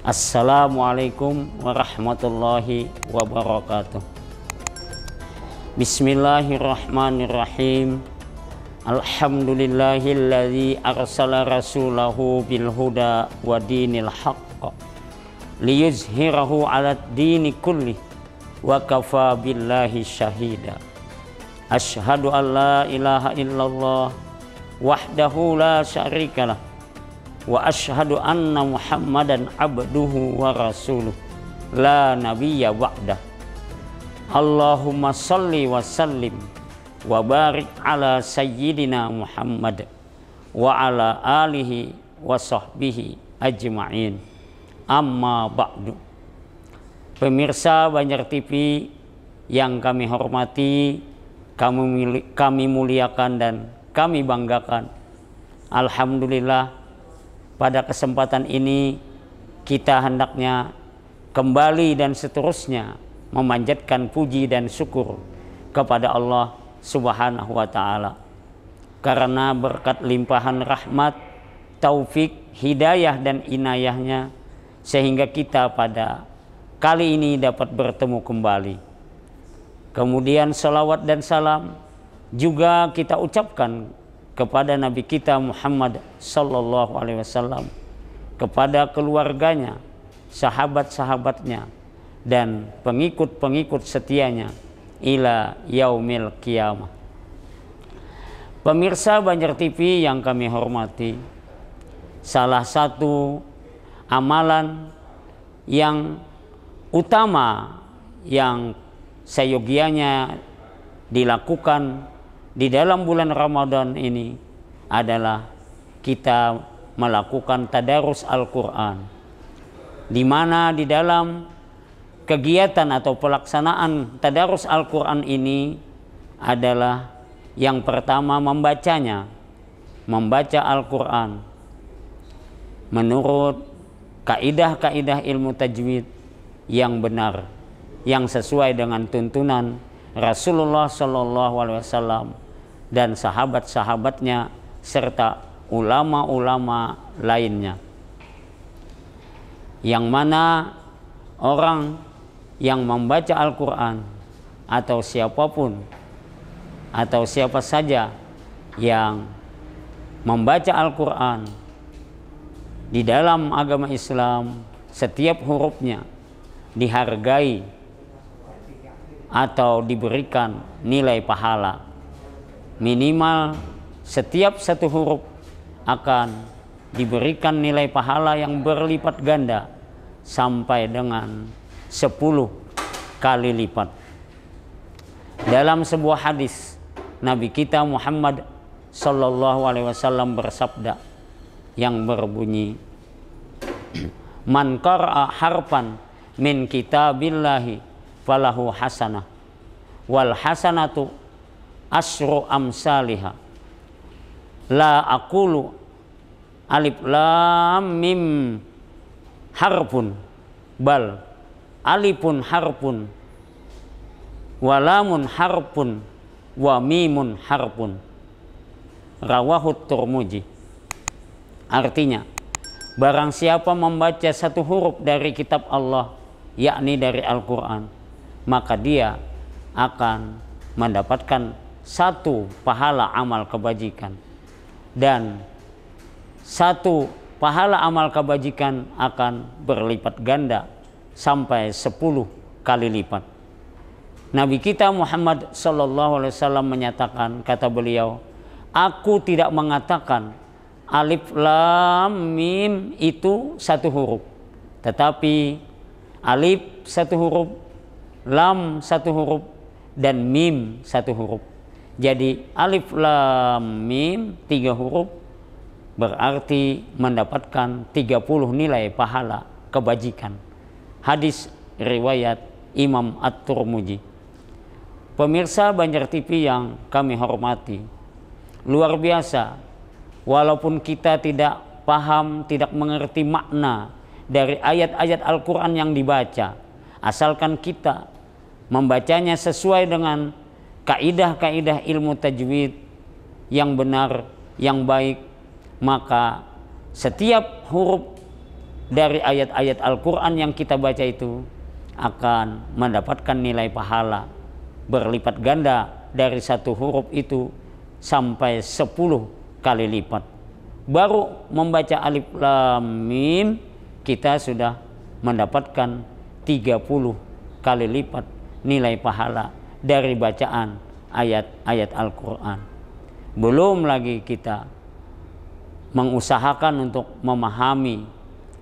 Assalamualaikum warahmatullahi wabarakatuh. Bismillahirrahmanirrahim. Alhamdulillahilladzi arsala rasulahu bil huda wa dinil haqq liyuzhirahu 'alad dini kulli wa kafa billahi syahida. Asyhadu an la ilaha illallah wahdahu la syarikalah wa asyhadu anna Muhammadan abduhu wa rasuluh la nabiyya ba'dah. Allahumma salli wa sallim wa barik ala sayyidina Muhammad wa ala alihi wa sahbihi ajma'in. Amma ba'du. Pemirsa Banjar TV yang kami hormati, kami muliakan dan kami banggakan. Alhamdulillah, pada kesempatan ini kita hendaknya kembali dan seterusnya memanjatkan puji dan syukur kepada Allah Subhanahu wa ta'ala, karena berkat limpahan rahmat, taufik, hidayah dan inayahnya sehingga kita pada kali ini dapat bertemu kembali. Kemudian salawat dan salam juga kita ucapkan kepada Nabi kita Muhammad sallallahu alaihi wasallam, kepada keluarganya, sahabat-sahabatnya dan pengikut-pengikut setianya ila yaumil qiyamah. Pemirsa Banjar TV yang kami hormati, salah satu amalan yang utama yang seyogianya dilakukan di dalam bulan Ramadan ini adalah kita melakukan tadarus Al-Quran, di mana di dalam kegiatan atau pelaksanaan tadarus Al-Quran ini adalah yang pertama membacanya, membaca Al-Quran menurut kaidah-kaidah ilmu tajwid yang benar, yang sesuai dengan tuntunan Rasulullah Shallallahu Alaihi Wasallam dan sahabat-sahabatnya serta ulama-ulama lainnya, yang mana orang yang membaca Al-Quran atau siapapun atau siapa saja yang membaca Al-Quran di dalam agama Islam, setiap hurufnya dihargai atau diberikan nilai pahala. Minimal setiap satu huruf akan diberikan nilai pahala yang berlipat ganda sampai dengan 10 kali lipat. Dalam sebuah hadis, Nabi kita Muhammad sallallahu alaihi wasallam bersabda yang berbunyi, man qara'a harfan min kitabillahi falahu hasanah wal hasanatu asyru amsalihha la aqulu alif lam mim harfun bal alifun harfun walamun harfun wa mimun harfun. Rawahu Tirmidzi. Artinya, barang siapa membaca satu huruf dari kitab Allah, yakni dari Al-Quran, maka dia akan mendapatkan satu pahala amal kebajikan, dan satu pahala amal kebajikan akan berlipat ganda sampai 10 kali lipat. Nabi kita Muhammad sallallahu alaihi wasallam menyatakan, kata beliau, aku tidak mengatakan alif lam mim itu satu huruf, tetapi alif satu huruf, lam satu huruf, dan mim satu huruf. Jadi alif lam mim 3 huruf berarti mendapatkan 30 nilai pahala kebajikan. Hadis riwayat Imam At-Tirmidzi. Pemirsa Banjar TV yang kami hormati, luar biasa, walaupun kita tidak paham, tidak mengerti makna dari ayat-ayat Al-Quran yang dibaca, asalkan kita membacanya sesuai dengan kaidah-kaidah ilmu tajwid yang benar, yang baik, maka setiap huruf dari ayat-ayat Al-Quran yang kita baca itu akan mendapatkan nilai pahala berlipat ganda dari satu huruf itu sampai 10 kali lipat. Baru membaca alif lam mim kita sudah mendapatkan 30 kali lipat nilai pahala dari bacaan ayat-ayat Al-Quran. Belum lagi kita mengusahakan untuk memahami,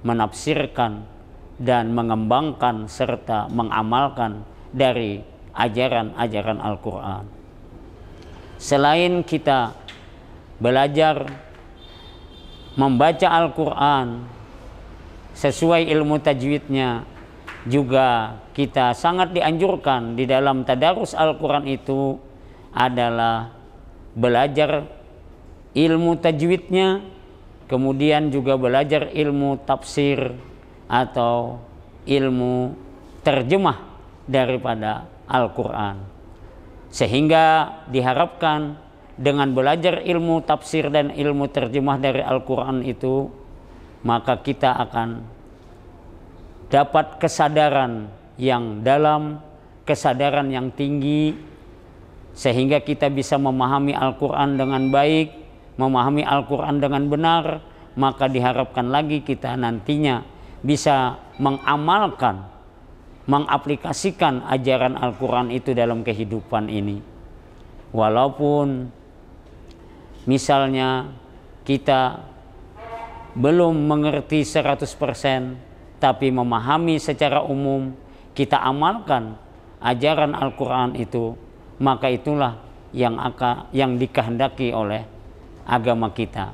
menafsirkan, dan mengembangkan serta mengamalkan dari ajaran-ajaran Al-Quran. Selain kita belajar membaca Al-Quran sesuai ilmu tajwidnya, juga kita sangat dianjurkan di dalam tadarus Al-Quran itu adalah belajar ilmu tajwidnya, kemudian juga belajar ilmu tafsir atau ilmu terjemah daripada Al-Quran. Sehingga diharapkan dengan belajar ilmu tafsir dan ilmu terjemah dari Al-Quran itu, maka kita akan dapat kesadaran yang dalam, kesadaran yang tinggi, sehingga kita bisa memahami Al-Quran dengan baik, memahami Al-Quran dengan benar. Maka diharapkan lagi kita nantinya bisa mengamalkan, mengaplikasikan ajaran Al-Quran itu dalam kehidupan ini. Walaupun misalnya kita belum mengerti 100%, tapi memahami secara umum, kita amalkan ajaran Al-Quran itu, maka itulah yang dikehendaki oleh agama kita.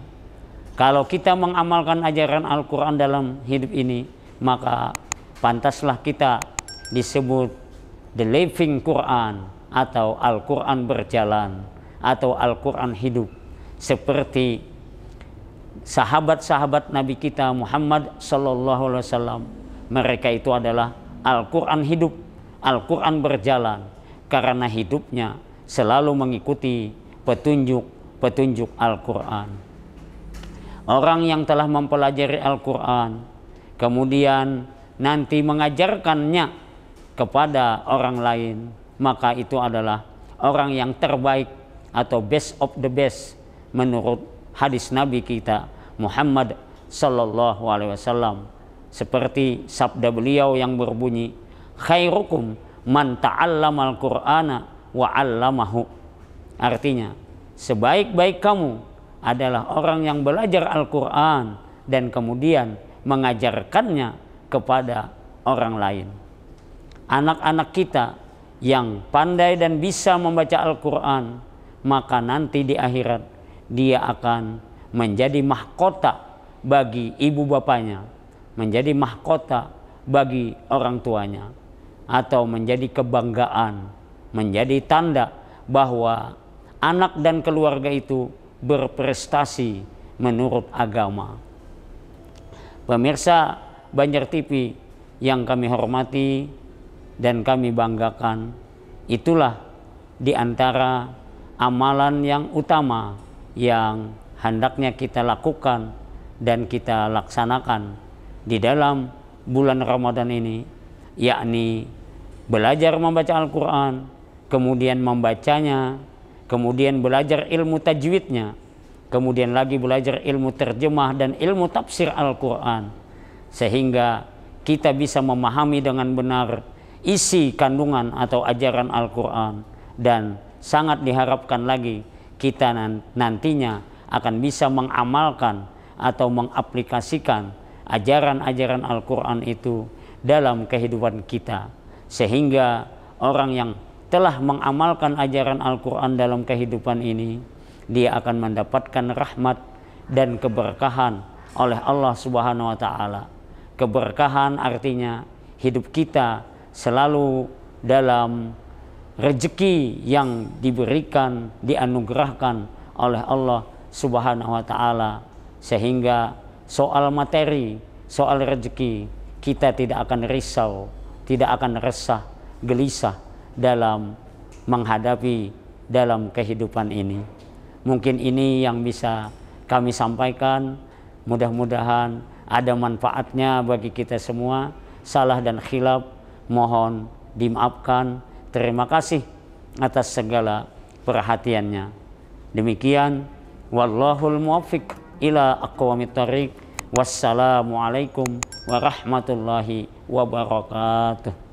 Kalau kita mengamalkan ajaran Al-Quran dalam hidup ini, maka pantaslah kita disebut the living Quran, atau Al-Quran berjalan, atau Al-Quran hidup, seperti sahabat-sahabat Nabi kita Muhammad sallallahu alaihi wasallam. Mereka itu adalah Al-Quran hidup, Al-Quran berjalan, karena hidupnya selalu mengikuti petunjuk Al-Quran. Orang yang telah mempelajari Al-Quran kemudian nanti mengajarkannya kepada orang lain, maka itu adalah orang yang terbaik atau best of the best menurut hadis Nabi kita Muhammad sallallahu alaihi wasallam, seperti sabda beliau yang berbunyi, khairukum man ta'allamal Qur'ana wa 'allamahu. Artinya, sebaik-baik kamu adalah orang yang belajar Al-Quran dan kemudian mengajarkannya kepada orang lain. Anak-anak kita yang pandai dan bisa membaca Al-Quran, maka nanti di akhirat dia akan menjadi mahkota bagi ibu bapanya, menjadi mahkota bagi orang tuanya, atau menjadi kebanggaan, menjadi tanda bahwa anak dan keluarga itu berprestasi menurut agama. Pemirsa Banjar TV yang kami hormati dan kami banggakan, itulah di antara amalan yang utama yang hendaknya kita lakukan dan kita laksanakan di dalam bulan Ramadan ini, yakni belajar membaca Al-Quran, kemudian membacanya, kemudian belajar ilmu tajwidnya, kemudian lagi belajar ilmu terjemah dan ilmu tafsir Al-Quran, sehingga kita bisa memahami dengan benar isi kandungan atau ajaran Al-Quran. Dan sangat diharapkan lagi kita nantinya akan bisa mengamalkan atau mengaplikasikan ajaran-ajaran Al-Quran itu dalam kehidupan kita, sehingga orang yang telah mengamalkan ajaran Al-Quran dalam kehidupan ini, dia akan mendapatkan rahmat dan keberkahan oleh Allah Subhanahu wa Ta'ala. Keberkahan artinya hidup kita selalu dalam rezeki yang diberikan, dianugerahkan oleh Allah Subhanahu wa Ta'ala, sehingga soal materi, soal rezeki kita tidak akan risau, tidak akan resah, gelisah dalam menghadapi dalam kehidupan ini. Mungkin ini yang bisa kami sampaikan. Mudah-mudahan ada manfaatnya bagi kita semua. Salah dan khilaf mohon dimaafkan. Terima kasih atas segala perhatiannya. Demikian, wallahul muwaffiq ila aqwamit thariq. Wassalamualaikum warahmatullahi wabarakatuh.